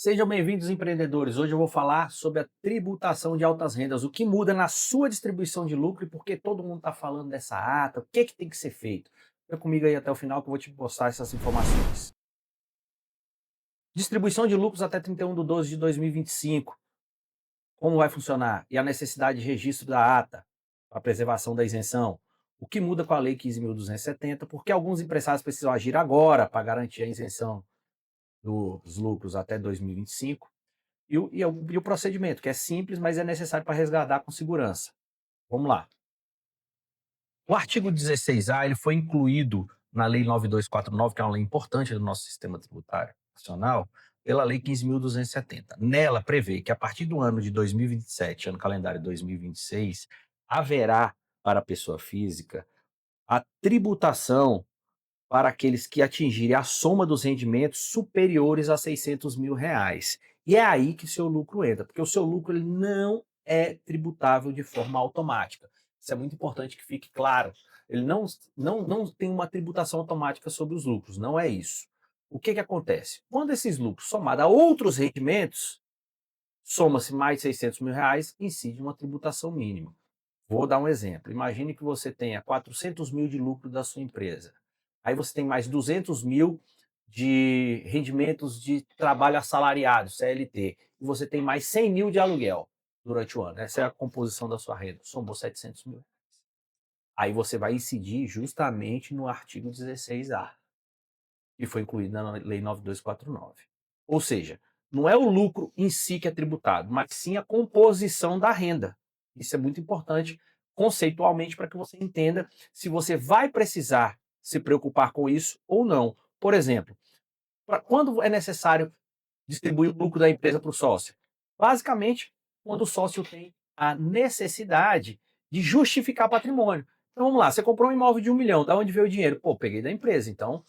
Sejam bem-vindos, empreendedores. Hoje eu vou falar sobre a tributação de altas rendas, o que muda na sua distribuição de lucro e por que todo mundo está falando dessa ata, o que tem que ser feito. Fica comigo aí até o final que eu vou te mostrar essas informações. Distribuição de lucros até 31/12/2025. Como vai funcionar? E a necessidade de registro da ata, para a preservação da isenção. O que muda com a Lei 15.270, porque alguns empresários precisam agir agora para garantir a isenção dos lucros até 2025. E o procedimento, que é simples, mas é necessário para resgatar com segurança. Vamos lá. O artigo 16A ele foi incluído na Lei 9249, que é uma lei importante do nosso sistema tributário nacional, pela Lei 15.270. Nela prevê que a partir do ano de 2027, ano calendário 2026, haverá para a pessoa física a tributação para aqueles que atingirem a soma dos rendimentos superiores a R$ 600.000. E é aí que seu lucro entra, porque o seu lucro ele não é tributável de forma automática. Isso é muito importante que fique claro. Ele não tem uma tributação automática sobre os lucros, não é isso. O que acontece? Quando esses lucros somados a outros rendimentos, soma-se mais de R$ 600.000, incide uma tributação mínima. Vou dar um exemplo. Imagine que você tenha 400.000 de lucro da sua empresa. Aí você tem mais 200.000 de rendimentos de trabalho assalariado, CLT. E você tem mais 100.000 de aluguel durante o ano. Essa é a composição da sua renda. Somou 700.000. Aí você vai incidir justamente no artigo 16A, que foi incluído na Lei 9249. Ou seja, não é o lucro em si que é tributado, mas sim a composição da renda. Isso é muito importante conceitualmente para que você entenda se você vai precisar se preocupar com isso ou não. Por exemplo, quando é necessário distribuir o lucro da empresa para o sócio? Basicamente, quando o sócio tem a necessidade de justificar patrimônio. Então vamos lá, você comprou um imóvel de 1 milhão, da onde veio o dinheiro? Pô, peguei da empresa, então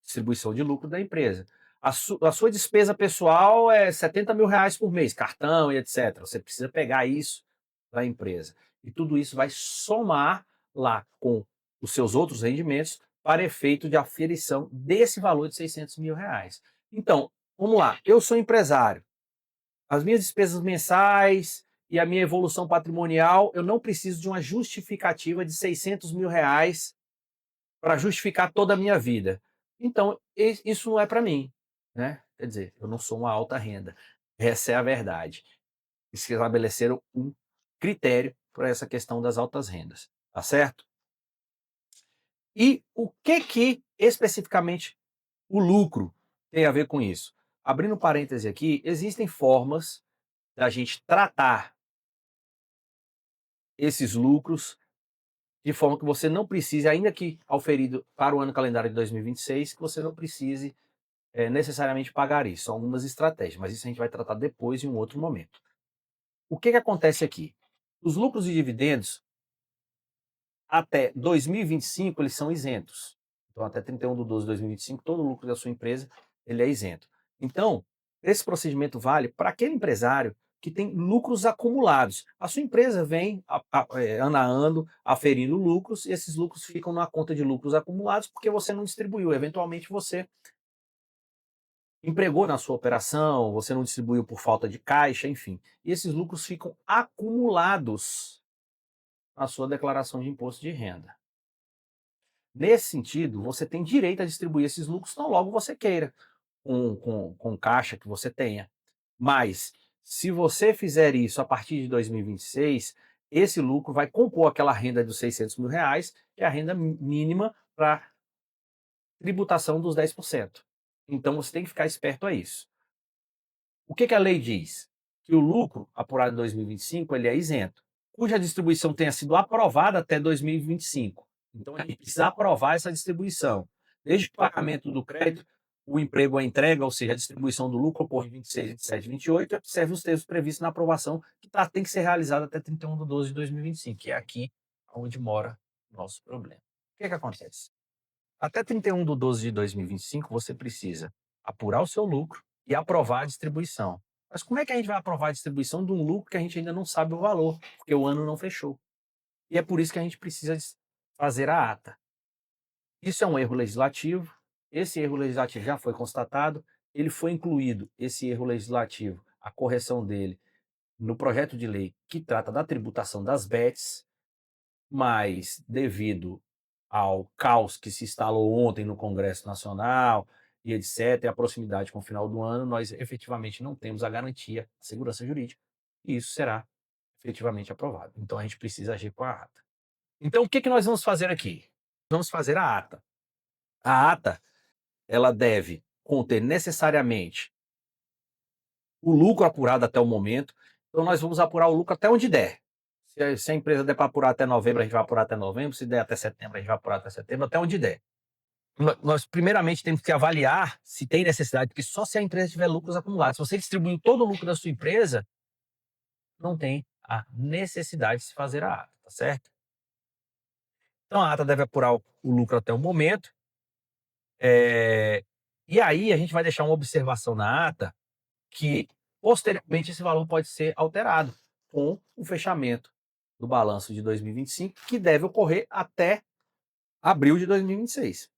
distribuição de lucro da empresa. A sua despesa pessoal é R$ 70.000 por mês, cartão e etc. Você precisa pegar isso da empresa. E tudo isso vai somar lá com os seus outros rendimentos para efeito de aferição desse valor de R$ 600.000. Então, vamos lá, eu sou empresário. As minhas despesas mensais e a minha evolução patrimonial, eu não preciso de uma justificativa de R$ 600.000 para justificar toda a minha vida. Então, isso não é para mim, né? Quer dizer, eu não sou uma alta renda. Essa é a verdade. Eles estabeleceram um critério para essa questão das altas rendas, tá certo? E o que especificamente o lucro tem a ver com isso? Abrindo um parêntese aqui, existem formas da gente tratar esses lucros de forma que você não precise, ainda que auferido para o ano calendário de 2026, que você não precise necessariamente pagar isso. São algumas estratégias, mas isso a gente vai tratar depois em um outro momento. O que acontece aqui? Os lucros e dividendos até 2025 eles são isentos. Então até 31/12/2025 todo o lucro da sua empresa ele é isento. Então esse procedimento vale para aquele empresário que tem lucros acumulados. A sua empresa vem ano a ano aferindo lucros e esses lucros ficam na conta de lucros acumulados porque você não distribuiu. Eventualmente você empregou na sua operação, você não distribuiu por falta de caixa, enfim. E esses lucros ficam acumulados na sua declaração de imposto de renda. Nesse sentido, você tem direito a distribuir esses lucros tão logo você queira, com caixa que você tenha. Mas, se você fizer isso a partir de 2026, esse lucro vai compor aquela renda dos R$ 600.000, que é a renda mínima para tributação dos 10%. Então, você tem que ficar esperto a isso. O que a lei diz? Que o lucro apurado em 2025 ele é isento, cuja distribuição tenha sido aprovada até 2025. Então, a gente precisa aprovar essa distribuição. Desde o pagamento do crédito, o emprego, a entrega, ou seja, a distribuição do lucro ocorre em 26, 27, 28, observe os termos previstos na aprovação, que tem que ser realizada até 31/12/2025, que é aqui onde mora o nosso problema. O que acontece? Até 31/12/2025, você precisa apurar o seu lucro e aprovar a distribuição. Mas como é que a gente vai aprovar a distribuição de um lucro que a gente ainda não sabe o valor, porque o ano não fechou? E é por isso que a gente precisa fazer a ata. Isso é um erro legislativo, esse erro legislativo já foi constatado ele foi incluído, esse erro legislativo, a correção dele, no projeto de lei que trata da tributação das bets, mas devido ao caos que se instalou ontem no Congresso Nacional e etc., e a proximidade com o final do ano, nós efetivamente não temos a garantia, a segurança jurídica, e isso será efetivamente aprovado. Então a gente precisa agir com a ata. Então o que que nós vamos fazer aqui? Vamos fazer a ata. A ata, ela deve conter necessariamente o lucro apurado até o momento, então nós vamos apurar o lucro até onde der. Se a empresa der para apurar até novembro, a gente vai apurar até novembro, se der até setembro, a gente vai apurar até setembro, até onde der. Nós primeiramente temos que avaliar se tem necessidade, porque só se a empresa tiver lucros acumulados. Se você distribuiu todo o lucro da sua empresa, não tem a necessidade de se fazer a ata, tá certo? Então a ata deve apurar o lucro até o momento, e aí a gente vai deixar uma observação na ata que posteriormente esse valor pode ser alterado com o fechamento do balanço de 2025, que deve ocorrer até abril de 2026.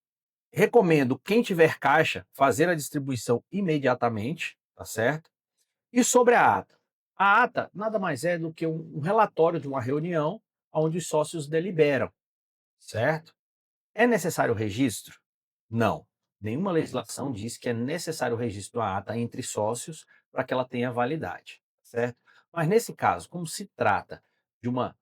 Recomendo, quem tiver caixa, fazer a distribuição imediatamente, tá certo? E sobre a ata nada mais é do que um relatório de uma reunião onde os sócios deliberam, certo? É necessário o registro? Não. Nenhuma legislação diz que é necessário o registro da ata entre sócios para que ela tenha validade, certo? Mas nesse caso, como se trata de uma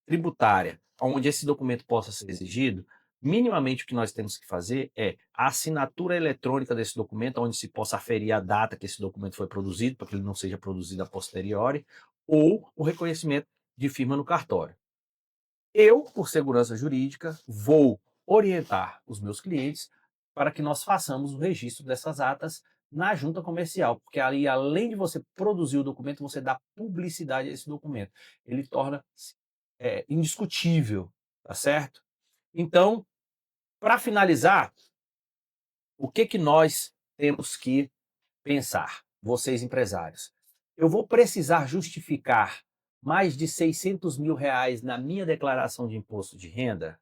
tributária onde esse documento possa ser exigido, minimamente o que nós temos que fazer é a assinatura eletrônica desse documento, onde se possa aferir a data que esse documento foi produzido, para que ele não seja produzido a posteriori, ou o reconhecimento de firma no cartório. Eu, por segurança jurídica, vou orientar os meus clientes para que nós façamos o registro dessas atas na junta comercial, porque ali, além de você produzir o documento, você dá publicidade a esse documento. Ele torna-se indiscutível, tá certo? Então, para finalizar, o que que nós temos que pensar, vocês empresários? Eu vou precisar justificar mais de R$ 600.000 na minha declaração de imposto de renda?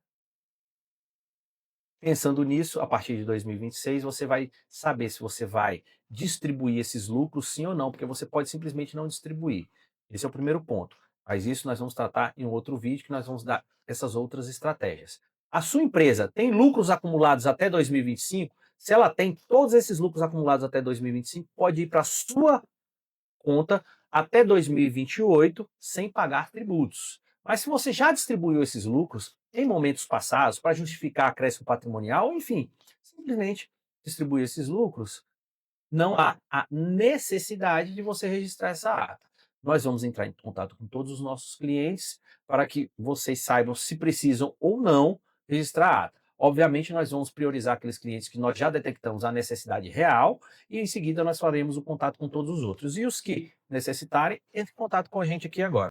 Pensando nisso, a partir de 2026, você vai saber se você vai distribuir esses lucros, sim ou não, porque você pode simplesmente não distribuir. Esse é o primeiro ponto. Mas isso nós vamos tratar em um outro vídeo, que nós vamos dar essas outras estratégias. A sua empresa tem lucros acumulados até 2025? Se ela tem todos esses lucros acumulados até 2025, pode ir para a sua conta até 2028 sem pagar tributos. Mas se você já distribuiu esses lucros em momentos passados para justificar acréscimo patrimonial, enfim, simplesmente distribuir esses lucros, não há a necessidade de você registrar essa ata. Nós vamos entrar em contato com todos os nossos clientes para que vocês saibam se precisam ou não registrar a ata. Obviamente, nós vamos priorizar aqueles clientes que nós já detectamos a necessidade real e, em seguida, nós faremos o contato com todos os outros. E os que necessitarem, entre em contato com a gente aqui agora.